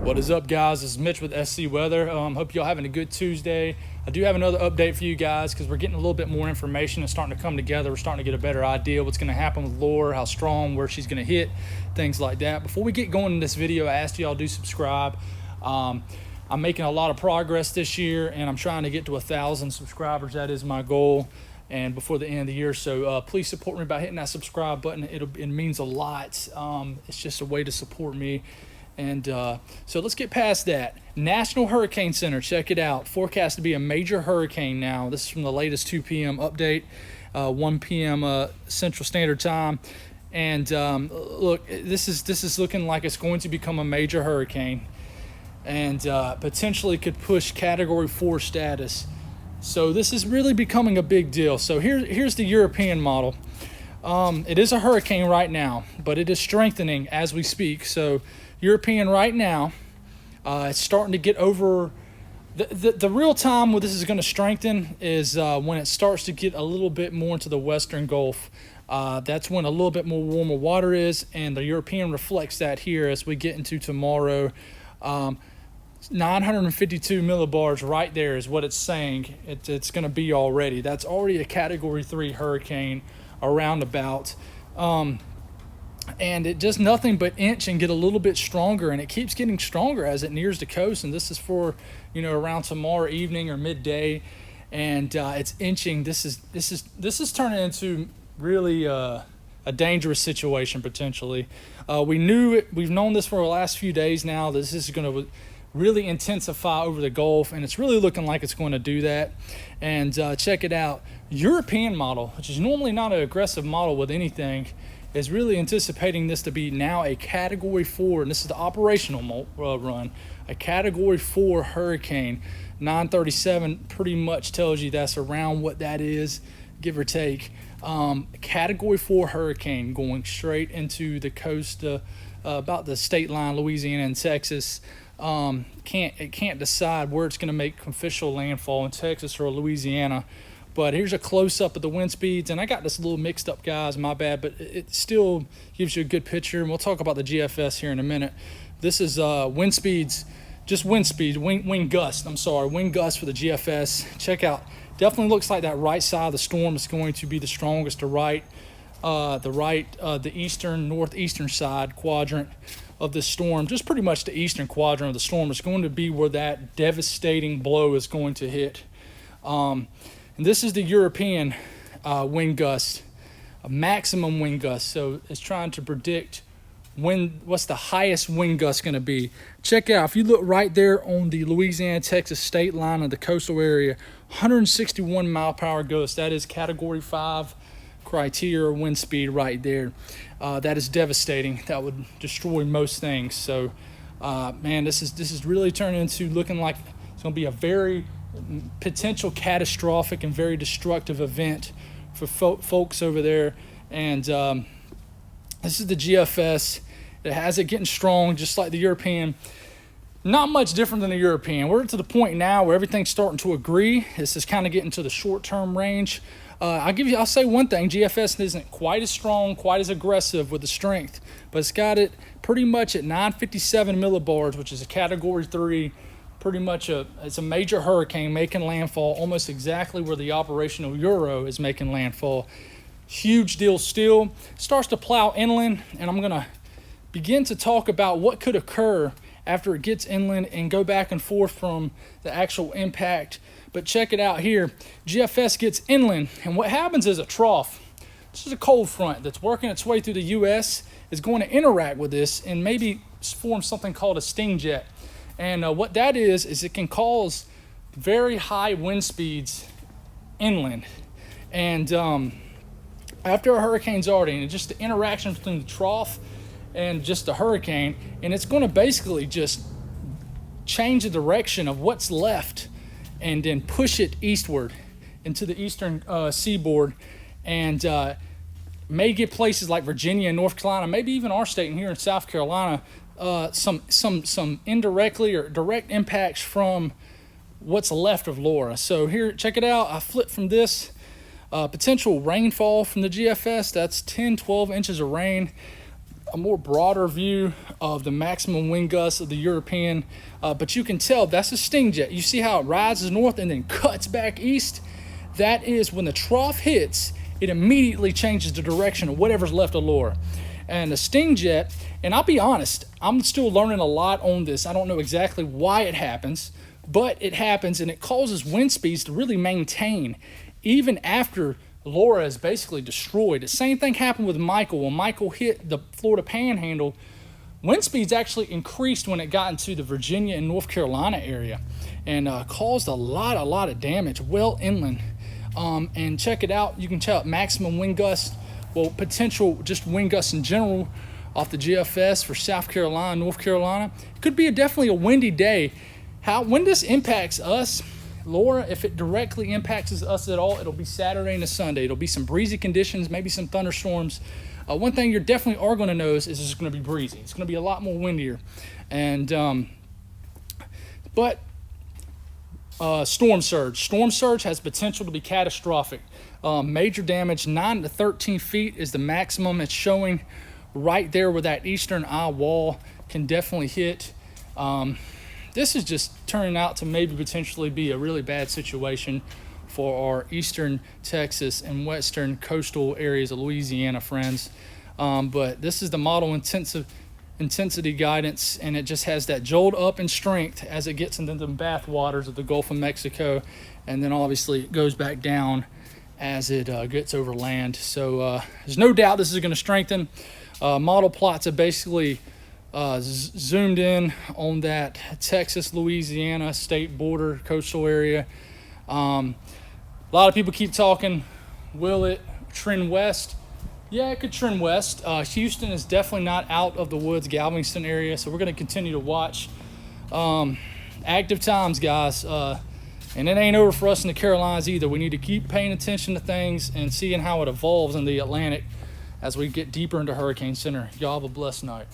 What is up, guys? This is Mitch with SC Weather. Hope y'all having a good Tuesday. I do have another update for you guys because we're getting a little bit more information and starting to come together. We're starting to get a better idea what's going to happen with Laura, how strong, where she's going to hit, things like that. Before we get going in this video, I asked y'all to subscribe. I'm making a lot of progress this year, and I'm trying to get to 1,000 subscribers. That is my goal, and before the end of the year. So please support me by hitting that subscribe button. It means a lot. It's just a way to support me. And so let's get past that. National Hurricane Center, check it out. Forecast to be a major hurricane now. This is from the latest 2 p.m. update, 1 p.m. Central Standard Time. And look, this is looking like it's going to become a major hurricane, and potentially could push Category 4 status. So this is really becoming a big deal. So here's the European model. It is a hurricane right now, but it is strengthening as we speak. So European right now, it's starting to get over. The real time where this is going to strengthen is when it starts to get a little bit more into the Western Gulf. That's when a little bit more warmer water is, and the European reflects that here as we get into tomorrow. 952 millibars right there is what it's saying it's going to be already. That's already a Category 3 hurricane around about. And it does nothing but inch and get a little bit stronger, and it keeps getting stronger as it nears the coast. And this is for, around tomorrow evening or midday, and it's inching. This is turning into really a dangerous situation potentially. We've known this for the last few days now. This is going to really intensify over the Gulf, and it's really looking like it's going to do that. And check it out. European model, which is normally not an aggressive model with anything, is really anticipating this to be now a Category 4, and this is the operational run, a Category 4 hurricane. 937 pretty much tells you that's around what that is, give or take. Category 4 hurricane going straight into the coast, about the state line, Louisiana and Texas. It can't decide where it's going to make official landfall in Texas or Louisiana. But here's a close-up of the wind speeds, and I got this a little mixed up, guys, my bad, but it still gives you a good picture, and we'll talk about the GFS here in a minute. This is wind speeds, just wind speeds, wind gust for the GFS. Check out, definitely looks like that right side of the storm is going to be the strongest, the eastern, northeastern side quadrant of the storm, just pretty much the eastern quadrant of the storm is going to be where that devastating blow is going to hit. And this is the European wind gust, a maximum wind gust. So it's trying to predict what's the highest wind gust going to be. Check out, if you look right there on the Louisiana-Texas state line of the coastal area, 161 mile per hour gust. That is Category 5 criteria wind speed right there. That is devastating. That would destroy most things. So, man, this is really turning into looking like it's going to be a very potential catastrophic and very destructive event for folks over there. And this is the GFS. It has it getting strong just like the European. Not much different than the European. We're to the point now where everything's starting to agree. This is kind of getting to the short-term range. I'll say one thing, GFS isn't quite as strong, quite as aggressive with the strength, but it's got it pretty much at 957 millibars, which is a Category 3. Pretty much it's a major hurricane making landfall almost exactly where the operational Euro is making landfall. Huge deal still. Starts to plow inland, and I'm going to begin to talk about what could occur after it gets inland and go back and forth from the actual impact. But check it out here. GFS gets inland, and what happens is a trough. This is a cold front that's working its way through the U.S. is going to interact with this and maybe form something called a sting jet. And what that is it can cause very high wind speeds inland. And after a hurricane's already, and just the interaction between the trough and just the hurricane, and it's going to basically just change the direction of what's left and then push it eastward into the eastern seaboard, and may get places like Virginia and North Carolina, maybe even our state and here in South Carolina, some indirectly or direct impacts from what's left of Laura. So here, check it out. I flipped from this potential rainfall from the GFS. That's 10, 12 inches of rain. a more broader view of the maximum wind gusts of the European, but you can tell that's a sting jet. You see how it rises north and then cuts back east? That is when the trough hits, it immediately changes the direction of whatever's left of Laura. And the sting jet, and I'll be honest, I'm still learning a lot on this. I don't know exactly why it happens, but it happens, and it causes wind speeds to really maintain even after Laura is basically destroyed. The same thing happened with Michael. When Michael hit the Florida Panhandle, wind speeds actually increased when it got into the Virginia and North Carolina area, and caused a lot of damage well inland. And check it out. You can tell maximum wind gusts, well, potential just wind gusts in general off the GFS for South Carolina, North Carolina. It could be definitely a windy day. When this impacts us, Laura, if it directly impacts us at all, it'll be Saturday and a Sunday. It'll be some breezy conditions, maybe some thunderstorms. One thing you definitely are going to notice is it's going to be breezy. It's going to be a lot more windier. And storm surge. Storm surge has potential to be catastrophic. Major damage, 9 to 13 feet is the maximum. It's showing right there where that eastern eye wall can definitely hit. This is just turning out to maybe potentially be a really bad situation for our eastern Texas and western coastal areas of Louisiana friends. But this is the model intensity guidance, and it just has that jolt up in strength as it gets into the bath waters of the Gulf of Mexico, and then obviously it goes back down as it gets over land. So there's no doubt this is going to strengthen. Model plots have basically zoomed in on that Texas-Louisiana state border coastal area. A lot of people keep talking, will it trend west? Yeah, it could trend west. Houston is definitely not out of the woods, Galveston area, so we're going to continue to watch. Active times, guys. And it ain't over for us in the Carolinas either. We need to keep paying attention to things and seeing how it evolves in the Atlantic as we get deeper into hurricane center. Y'all have a blessed night.